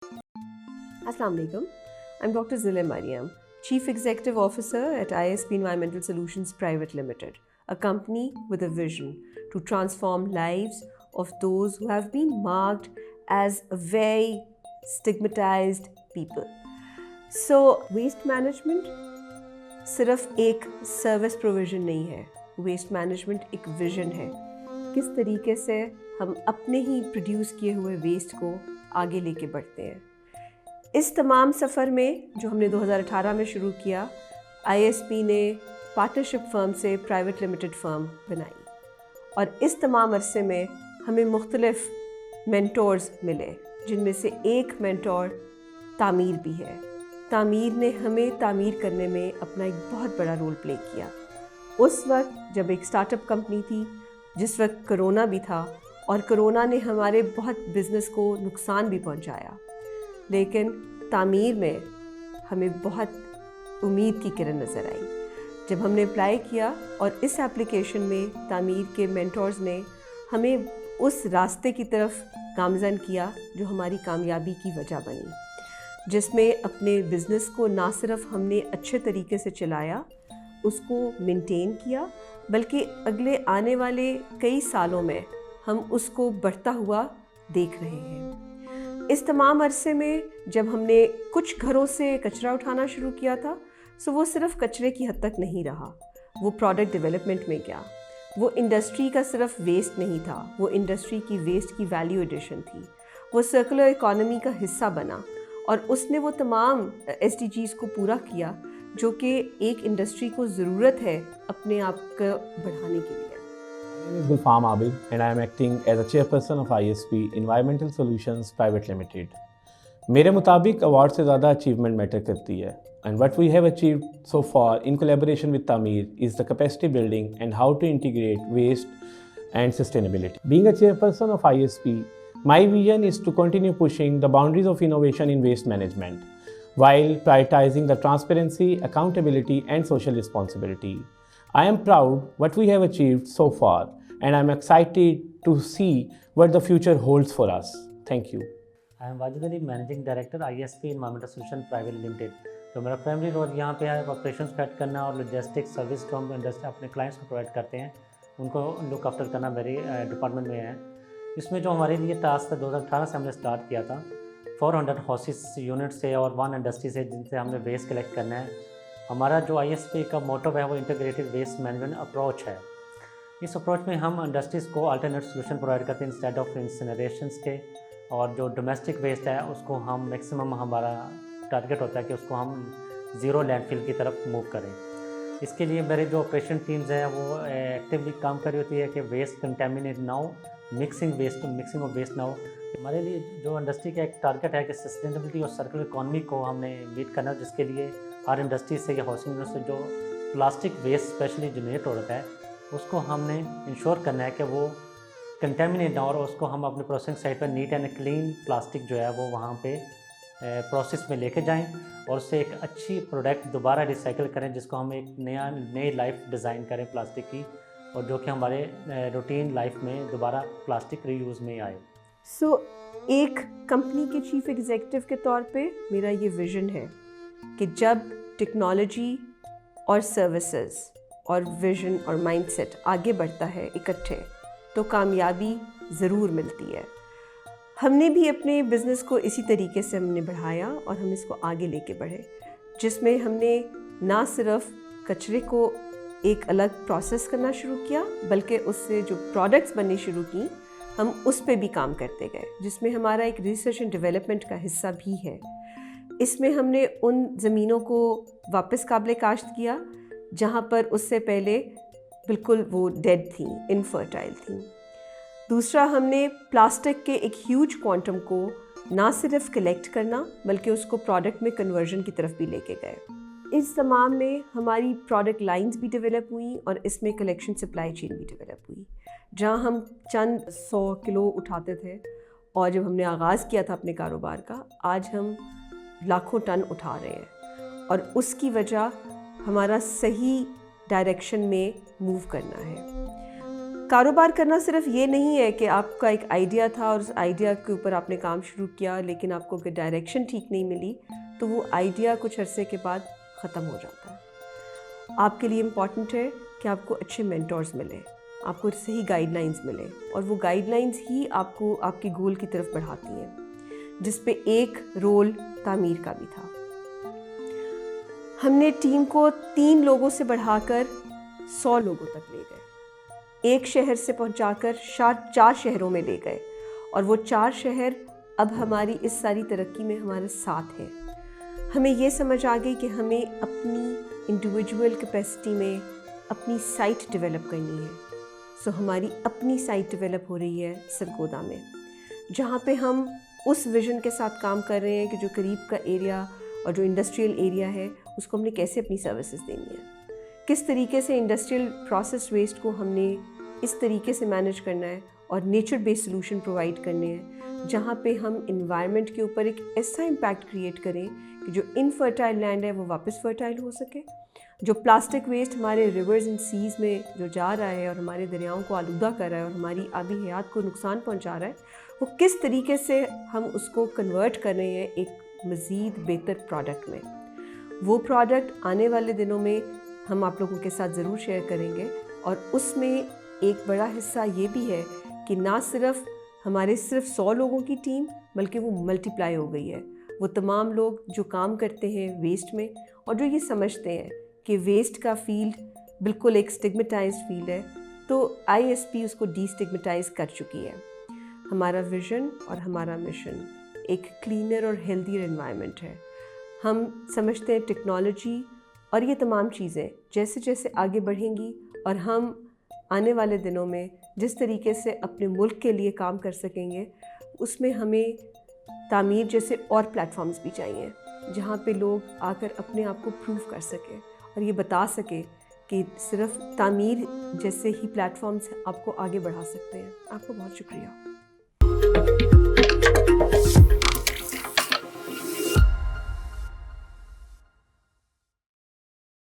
Assalamu alaikum. I'm Dr. Zile Mariam, Chief Executive Officer at ISP Environmental Solutions Private Limited, a company with a vision to transform lives of those who have been marked as a very stigmatized people. So, waste management सिर्फ एक service provision नहीं है, waste management एक vision है। किस तरीके से हम अपने ही प्रोड्यूस किए हुए वेस्ट को आगे लेके बढ़ते हैं। इस तमाम सफ़र में जो हमने 2018 में शुरू किया, ISP ने पार्टनरशिप फर्म से प्राइवेट लिमिटेड फर्म बनाई और इस तमाम अरसे में हमें मुख्तलिफ मेंटोर्स मिले, जिनमें से एक मेंटोर तामीर भी है। तामीर ने हमें तामीर करने में अपना एक बहुत बड़ा रोल प्ले किया। उस वक्त जब एक स्टार्टअप कंपनी थी, जिस वक्त कोरोना भी था और कोरोना ने हमारे बहुत बिज़नेस को नुकसान भी पहुंचाया, लेकिन तामीर में हमें बहुत उम्मीद की किरण नज़र आई। जब हमने अप्लाई किया और इस एप्लीकेशन में तामीर के मेंटोर्स ने हमें उस रास्ते की तरफ गामज़न किया जो हमारी कामयाबी की वजह बनी, जिसमें अपने बिज़नेस को ना सिर्फ हमने अच्छे तरीके से चलाया, उसको मेंटेन किया, बल्कि अगले आने वाले कई सालों में हम उसको बढ़ता हुआ देख रहे हैं। इस तमाम अरसे में जब हमने कुछ घरों से कचरा उठाना शुरू किया था, सो वो सिर्फ कचरे की हद तक नहीं रहा, वो प्रोडक्ट डेवलपमेंट में गया। वो इंडस्ट्री का सिर्फ वेस्ट नहीं था, वो इंडस्ट्री की वेस्ट की वैल्यू एडिशन थी। वो सर्कुलर इकॉनमी का हिस्सा बना और उसने वो तमाम SDGs को पूरा किया जो कि एक इंडस्ट्री को ज़रूरत है अपने आप को बढ़ाने के लिए। My name is Gulfam Abid and I am acting as a chairperson of ISP Environmental Solutions Private Limited. मेरे मुताबिक अवार्ड से ज़्यादा अचीवमेंट मैटर करती है, and what we have achieved so far in collaboration with Tameer is the capacity building and how to integrate waste and sustainability. Being a chairperson of ISP, my vision is to continue pushing the boundaries of innovation in waste management while prioritizing the transparency, accountability, and social responsibility. I am proud what we have achieved so far, and I am excited to see what the future holds for us. Thank you. I am Wajid Ali, Managing Director, ISP Environmental Solutions Private Limited. जो मेरा primary role यहाँ पे है operations set करना और logistics service जो हम industry अपने क्लाइंट्स को प्रोवाइड करते हैं, उनको लुक आफ्टर करना मेरे डिपार्टमेंट में है। इसमें जो हमारे लिए टास्क 2018 से हमने स्टार्ट किया था, 400 हाउसेस यूनिट से और 1 इंडस्ट्री से जिनसे हमने वेस्ट कलेक्ट करना है। हमारा जो ISP का मोटो है वो इंटीग्रेटेड वेस्ट मैनेजमेंट अप्रोच है। इस अप्रोच में हम इंडस्ट्रीज़ को अल्टरनेट सोल्यूशन प्रोवाइड करते हैं इंस्टेड ऑफ इंसिनरेशंस के, और जो डोमेस्टिक वेस्ट है उसको हम मैक्सिमम, हमारा टारगेट होता है कि उसको हम ज़ीरो लैंडफिल की तरफ मूव करें। इसके लिए मेरे जो ऑपरेशन टीम्स हैं वो एक्टिवली काम कर रही होती है कि वेस्ट कंटेमिनेट ना हो, मिक्सिंग ऑफ वेस्ट ना हो। हमारे लिए जो इंडस्ट्री का एक टारगेट है कि सस्टेनेबिलिटी और सर्कुलर इकॉनमी को हमने मीट करना है, जिसके लिए हर इंडस्ट्री से या हाउसिंग यूनिट से जो प्लास्टिक वेस्ट स्पेशली जनरेट हो रहा है उसको हमने इंश्योर करना है कि वो कंटेमिनेट ना हो, और उसको हम अपने प्रोसेसिंग साइट पर नीट एंड क्लीन प्लास्टिक जो है वो वहाँ पे प्रोसेस में लेके जाएं और उससे एक अच्छी प्रोडक्ट दोबारा रिसाइकिल करें, जिसको हम एक नई लाइफ डिज़ाइन करें प्लास्टिक की, और जो कि हमारे रूटीन लाइफ में दोबारा प्लास्टिक रीयूज़ में आए। एक कंपनी के चीफ एग्जीक्यूटिव के तौर पे मेरा ये विज़न है कि जब टेक्नोलॉजी और सर्विसेज और विज़न और माइंडसेट आगे बढ़ता है इकट्ठे, तो कामयाबी ज़रूर मिलती है। हमने भी अपने बिज़नेस को इसी तरीके से हमने बढ़ाया और हम इसको आगे लेके बढ़े, जिसमें हमने ना सिर्फ कचरे को एक अलग प्रोसेस करना शुरू किया, बल्कि उससे जो प्रोडक्ट्स बननी शुरू की हम उस पे भी काम करते गए, जिसमें हमारा एक रिसर्च एंड डेवलपमेंट का हिस्सा भी है। इसमें हमने उन ज़मीनों को वापस काबिल काश्त किया जहाँ पर उससे पहले बिल्कुल वो डेड थी, इनफर्टाइल थी। दूसरा, हमने प्लास्टिक के एक ह्यूज क्वांटम को ना सिर्फ कलेक्ट करना बल्कि उसको प्रोडक्ट में कन्वर्जन की तरफ भी लेके गए। इस तमाम में हमारी प्रोडक्ट लाइंस भी डेवलप हुई और इसमें कलेक्शन सप्लाई चेन भी डेवलप हुई। जहाँ हम चंद 100 किलो उठाते थे और जब हमने आगाज़ किया था अपने कारोबार का, आज हम लाखों टन उठा रहे हैं, और उसकी वजह हमारा सही डायरेक्शन में मूव करना है। کاروبار کرنا صرف یہ نہیں ہے کہ آپ کا ایک آئیڈیا تھا اور اس آئیڈیا کے اوپر آپ نے کام شروع کیا، لیکن آپ کو اگر ڈائریکشن ٹھیک نہیں ملی تو وہ آئیڈیا کچھ عرصے کے بعد ختم ہو جاتا ہے۔ آپ کے لیے امپورٹنٹ ہے کہ آپ کو اچھے مینٹورز ملے، آپ کو صحیح گائیڈ لائنز ملے، اور وہ گائیڈ لائنز ہی آپ کو آپ کے گول کی طرف بڑھاتی ہیں، جس پہ ایک رول تعمیر کا بھی تھا۔ ہم نے ٹیم کو 3 لوگوں سے بڑھا کر 100 لوگوں تک لے گئے، ایک شہر سے پہنچا کر 4 شہروں میں لے گئے، اور وہ 4 شہر اب ہماری اس ساری ترقی میں ہمارے ساتھ ہیں۔ ہمیں یہ سمجھ آ گئی کہ ہمیں اپنی انڈیویجول کیپیسٹی میں اپنی سائٹ ڈیولپ کرنی ہے۔ سو ہماری اپنی سائٹ ڈیولپ ہو رہی ہے سرگودا میں، جہاں پہ ہم اس ویژن کے ساتھ کام کر رہے ہیں کہ جو قریب کا ایریا اور جو انڈسٹریل ایریا ہے اس کو ہم نے کیسے اپنی سروسز دینی ہے، کس طریقے سے انڈسٹریل پروسیس ویسٹ کو ہم نے اس طریقے سے مینیج کرنا ہے اور نیچر بیس سلوشن پرووائڈ کرنے ہیں جہاں پہ ہم انوائرمنٹ کے اوپر ایک ایسا امپیکٹ کریٹ کریں کہ جو انفرٹائل لینڈ ہے وہ واپس فرٹائل ہو سکے، جو پلاسٹک ویسٹ ہمارے ریورز اینڈ سیز میں جو جا رہا ہے اور ہمارے دریاؤں کو آلودہ کر رہا ہے اور ہماری آبی حیات کو نقصان پہنچا رہا ہے، وہ کس طریقے سے ہم اس کو کنورٹ کر رہے ہیں ایک مزید بہتر پروڈکٹ میں۔ وہ پروڈکٹ آنے والے دنوں میں ہم آپ لوگوں کے ساتھ ضرور شیئر کریں گے، اور اس میں ایک بڑا حصہ یہ بھی ہے کہ نہ صرف ہمارے 100 لوگوں کی ٹیم بلکہ وہ ملٹی پلائی ہو گئی ہے۔ وہ تمام لوگ جو کام کرتے ہیں ویسٹ میں اور جو یہ سمجھتے ہیں کہ ویسٹ کا فیلڈ بالکل ایک سٹگمیٹائزڈ فیلڈ ہے، تو ISP اس کو ڈی سٹگمیٹائز کر چکی ہے۔ ہمارا ویژن اور ہمارا مشن ایک کلینر اور ہیلدیئر انوائرمنٹ ہے۔ ہم سمجھتے ہیں ٹیکنالوجی اور یہ تمام چیزیں جیسے جیسے آگے بڑھیں گی اور ہم آنے والے دنوں میں جس طریقے سے اپنے ملک کے لیے کام کر سکیں گے، اس میں ہمیں تعمیر جیسے اور پلیٹ فارمز بھی چاہیے جہاں پہ لوگ آ کر اپنے آپ کو پروف کر سکیں اور یہ بتا سکے کہ صرف تعمیر جیسے ہی پلیٹ فارمز آپ کو آگے بڑھا سکتے ہیں۔ آپ کو بہت شکریہ۔